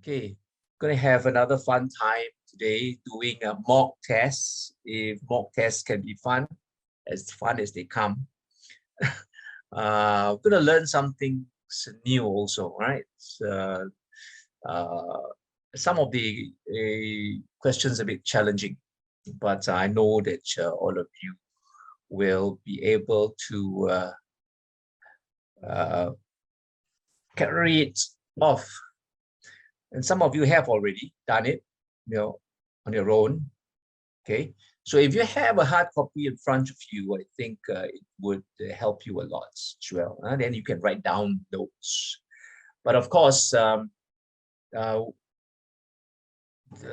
Okay, gonna have another fun time today doing a mock test. If mock tests can be fun as they come. We're gonna learn something new also, right? Uh, some of the questions a bit challenging, but I know that all of you will be able to carry it off. And some of you have already done it, on your own. Okay. So if you have a hard copy in front of you, I think it would help you a lot as well. Then you can write down notes. But of course, the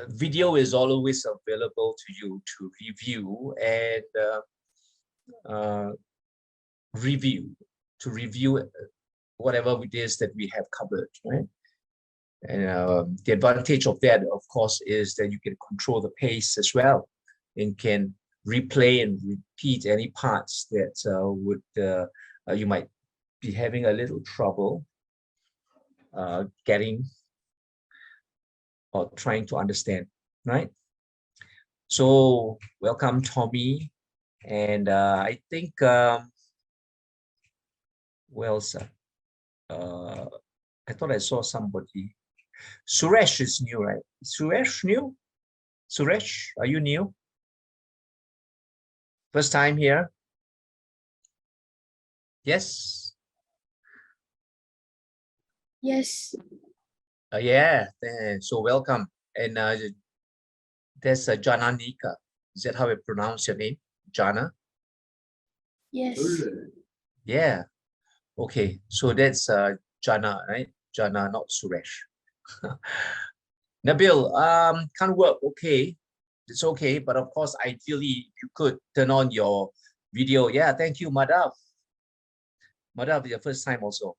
video is always available to you to review and review whatever it is that we have covered, right? And the advantage of that, of course, is that you can control the pace as well and can replay and repeat any parts that you might be having a little trouble getting or trying to understand, right? So welcome, Tommy. And I think, well, I thought I saw somebody. Suresh is new, right? Suresh new? Suresh, are you new? First time here? Yes? Yes. Yeah, so welcome. And there's Jana Nika. Is that how I pronounce your name? Jana? Yes. Yeah. Okay, so that's Jana, right? Jana, not Suresh. Nabil, can't work. Okay, it's okay. But of course, ideally, you could turn on your video. Yeah, thank you, Madhav. Madhav, your first time also.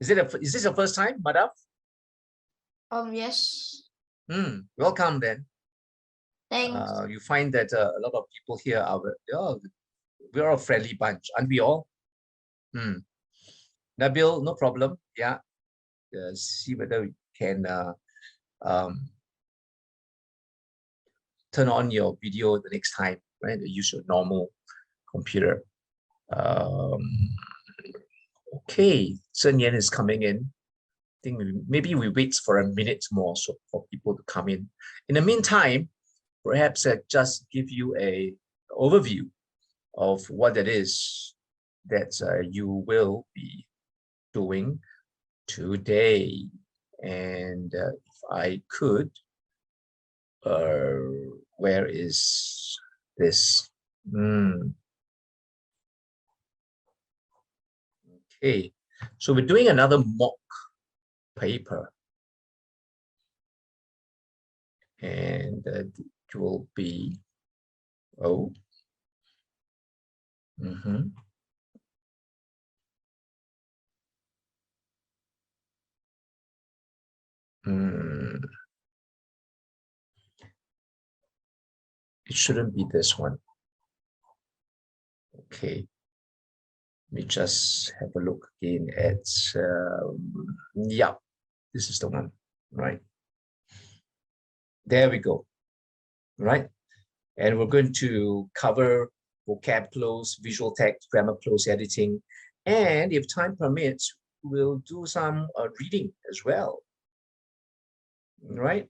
Is this your first time, Madhav? Yes. Welcome then. Thanks. You find that a lot of people here are, we're a friendly bunch, aren't we all? Nabil, no problem. Yeah. See whether we can turn on your video the next time, right? Use your normal computer. Okay, Sun Yan is coming in. I think maybe we wait for a minute more so for people to come in. In the meantime, perhaps just give you a overview of what it is that you will be doing today. And if I could, where is this? Okay, so we're doing another mock paper. And it will be, it shouldn't be this one. Okay. Let me just have a look again at, yeah, this is the one, right? There we go, right? And we're going to cover vocab close, visual text, grammar close editing. And if time permits, we'll do some reading as well, right?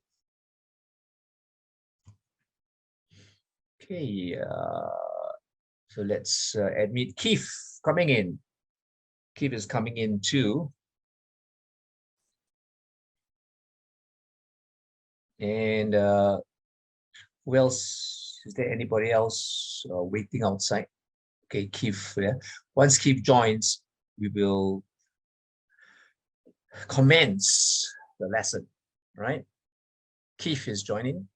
Okay, so let's admit Keith coming in. Keith is coming in too. And who else? Is there anybody else waiting outside? Okay, Keith. Yeah. Once Keith joins, we will commence the lesson, right? Keith is joining.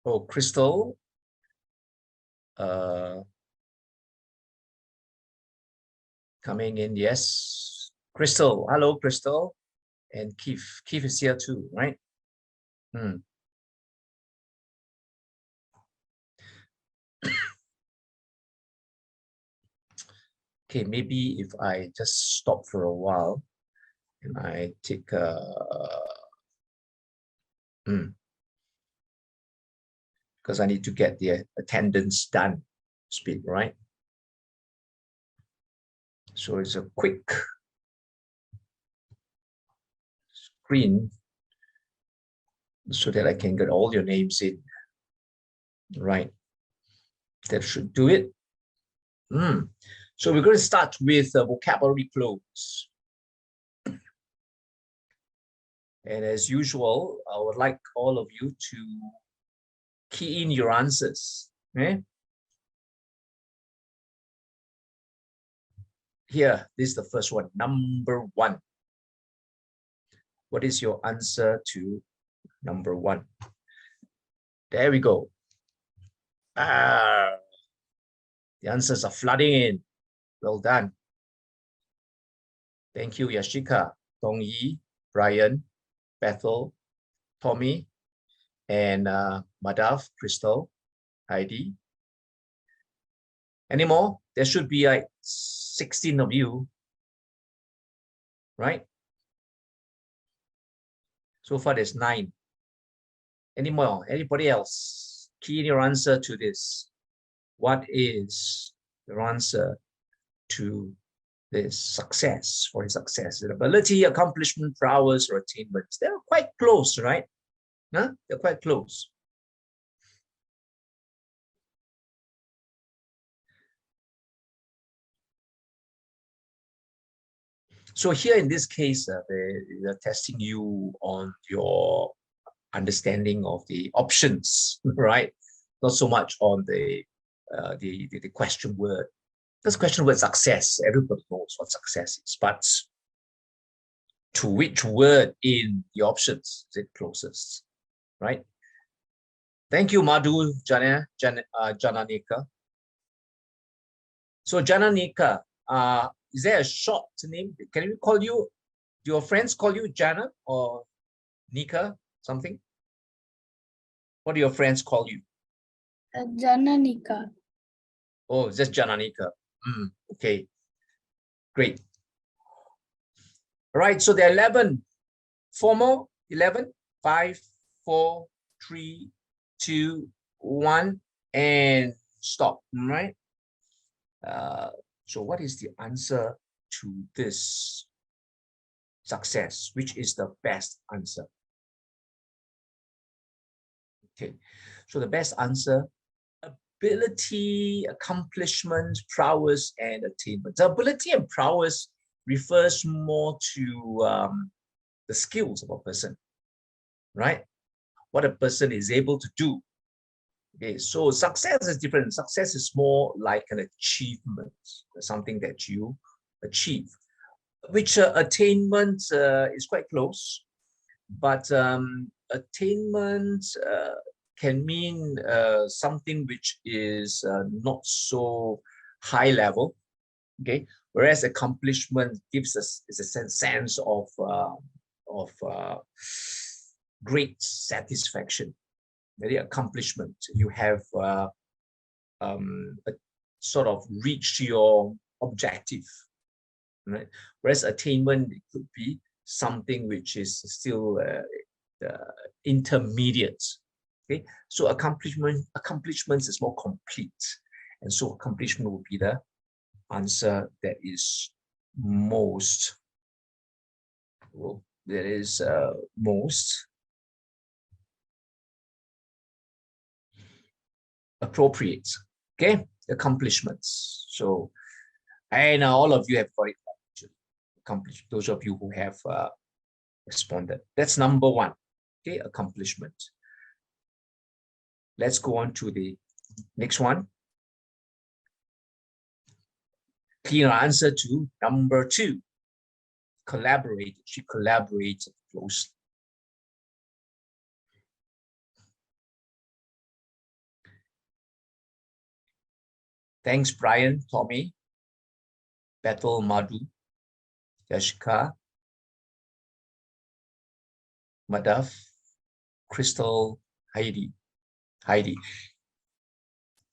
Oh, Crystal. Coming in, yes. Crystal, hello, Crystal. And Keith. Keith is here too, right? Okay, maybe if I just stop for a while and I take a because I need to get the attendance done, speed, right? So it's a quick screen so that I can get all your names in, right? That should do it. So we're going to start with vocabulary cloze. And as usual, I would like all of you to key in your answers. Okay? Here, this is the first one, number 1. What is your answer to number 1? There we go. The answers are flooding in. Well done. Thank you, Yashika, Dongyi, Brian, Bethel, Tommy, and Madhav, Crystal, Heidi. Any more? There should be like 16 of you, right? So far, there's 9. Any more? Anybody else? Key in your answer to this. What is your answer to this success? For success, ability, accomplishment, prowess, or attainments. They're quite close, right? Huh? They're quite close. So here in this case, they're testing you on your understanding of the options, right? Not so much on the question word. This question word success, everybody knows what success is, but to which word in the options is it closest, right? Thank you, Madhu Jananika. So Jananika, is there a short name? Can we call you, do your friends call you Jana or Nika, something? What do your friends call you? Jananika. Oh, just Jananika. Okay, great. All right, so there are 11. 4 more, 11, 5, 4, 3, 2, 1, and stop, all right? So what is the answer to this success? Which is the best answer? Okay, so the best answer, ability, accomplishment, prowess, and attainment. The ability and prowess refers more to the skills of a person, right? What a person is able to do. Okay, so success is different. Success is more like an achievement, something that you achieve, which attainment is quite close, but attainment can mean something which is not so high level, okay? Whereas accomplishment gives us is a sense of great satisfaction, very accomplishment. You have sort of reached your objective, right? Whereas attainment, it could be something which is still intermediate. Okay, so accomplishments is more complete, and so accomplishment will be the answer that is most, well, that is most appropriate. Okay, accomplishments. So, and all of you have got it accomplished. Those of you who have responded. That's number 1. Okay, accomplishment. Let's go on to the next one. Clear answer to number 2. Collaborate. She collaborated closely. Thanks, Brian, Tommy, Bethel, Madhu, Yashika, Madhav, Crystal, Heidi.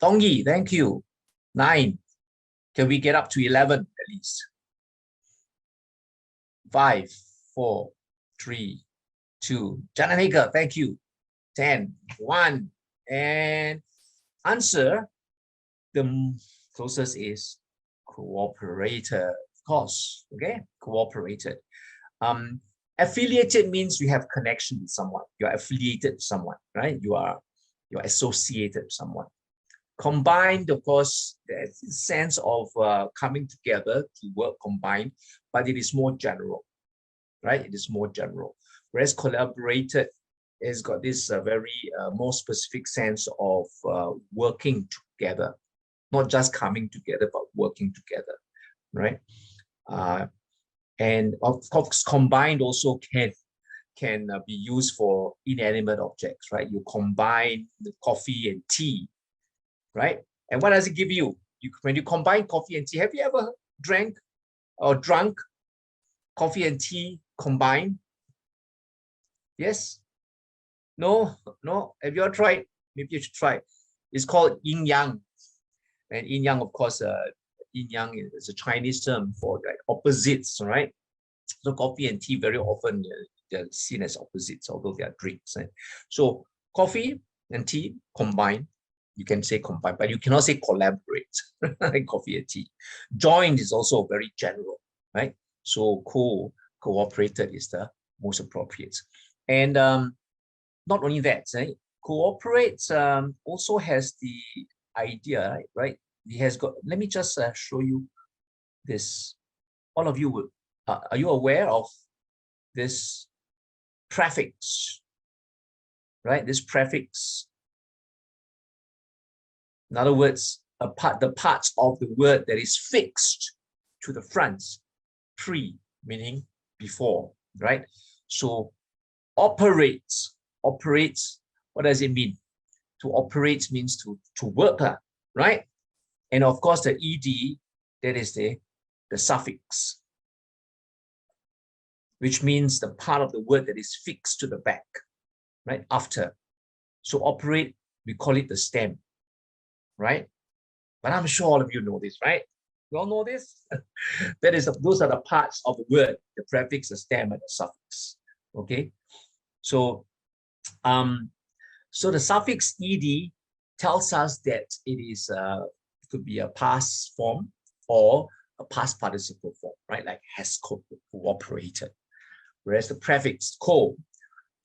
Tongyi, thank you. 9. Can we get up to 11 at least? 5, 4, 3, 2. Jananika, thank you. 10, 1. And answer, the closest is cooperated, of course. Okay, cooperated. Affiliated means you have connection with someone. You are affiliated with someone, right? You're associated with someone. Combined, of course, there's a sense of coming together to work combined, but it is more general, right? It is more general. Whereas collaborated has got this very more specific sense of working together, not just coming together, but working together, right? And of course, combined also can be used for inanimate objects, right? You combine the coffee and tea, right? And what does it give you? When you combine coffee and tea, have you ever drank or drunk coffee and tea combined? Yes? No? No? Have you ever tried? Maybe you should try. It's called yin yang. And yin yang, of course, yin yang is a Chinese term for like opposites, right? So coffee and tea very often they're seen as opposites, although they are drinks. Right? So coffee and tea combined, you can say combine, but you cannot say collaborate, like coffee and tea. Joined is also very general, right? So cooperated is the most appropriate. And not only that, right? Cooperate also has the idea, right? It has got, let me just show you this. All of you would, are you aware of this prefix, right? This prefix. In other words, the parts of the word that is fixed to the front, pre, meaning before, right? So operates, what does it mean? To operate means to work, right? And of course, the ed, that is the suffix, which means the part of the word that is fixed to the back, right? After. So operate, we call it the stem, right? But I'm sure all of you know this, right? You all know this? That is, those are the parts of the word, the prefix, the stem, and the suffix. Okay. So, so the suffix ed tells us that it is it could be a past form or a past participle form, right? Like has cooperated. Whereas the prefix co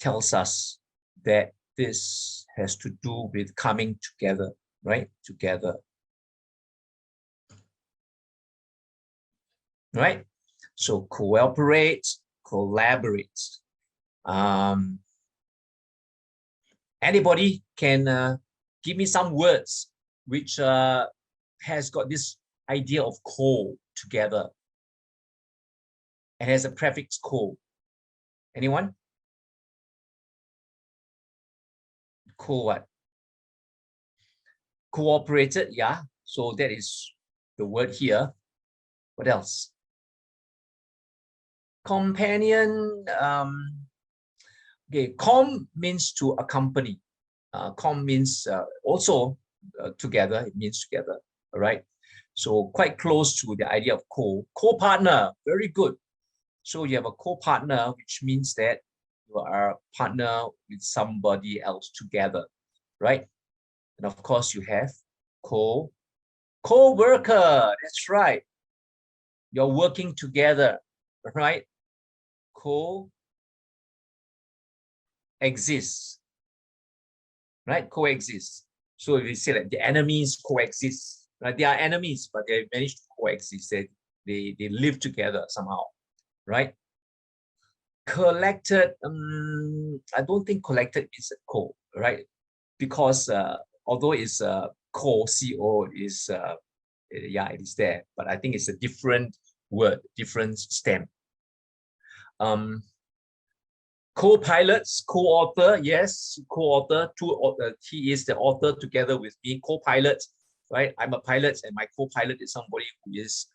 tells us that this has to do with coming together, right? Together. Right? So cooperate, collaborate. Anybody can give me some words which has got this idea of co, together, and has a prefix co. Anyone? Co what? Cooperated, yeah. So that is the word here. What else? Companion. Okay, com means to accompany. Com means also together. It means together. All right. So quite close to the idea of co-partner. Very good. So you have a co-partner, which means that you are a partner with somebody else together, right? And of course, you have co-worker. That's right. You're working together, right? Coexist, right? Coexist. So if you say that the enemies coexist, right? They are enemies, but they managed to coexist. They live together somehow, right? Collected, I don't think collected is a co, right? Because although it's co is yeah, it is there, but I think it's a different word, different stem. Co-pilots, co-author, yes, co-author, he is the author together with me, co-pilot, right? I'm a pilot and my co-pilot is somebody who is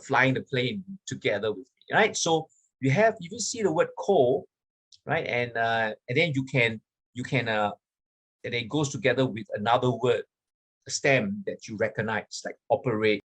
flying the plane together with me, right? So you have, you see the word co, right? And then you can and it goes together with another word, a stem that you recognize, like operate,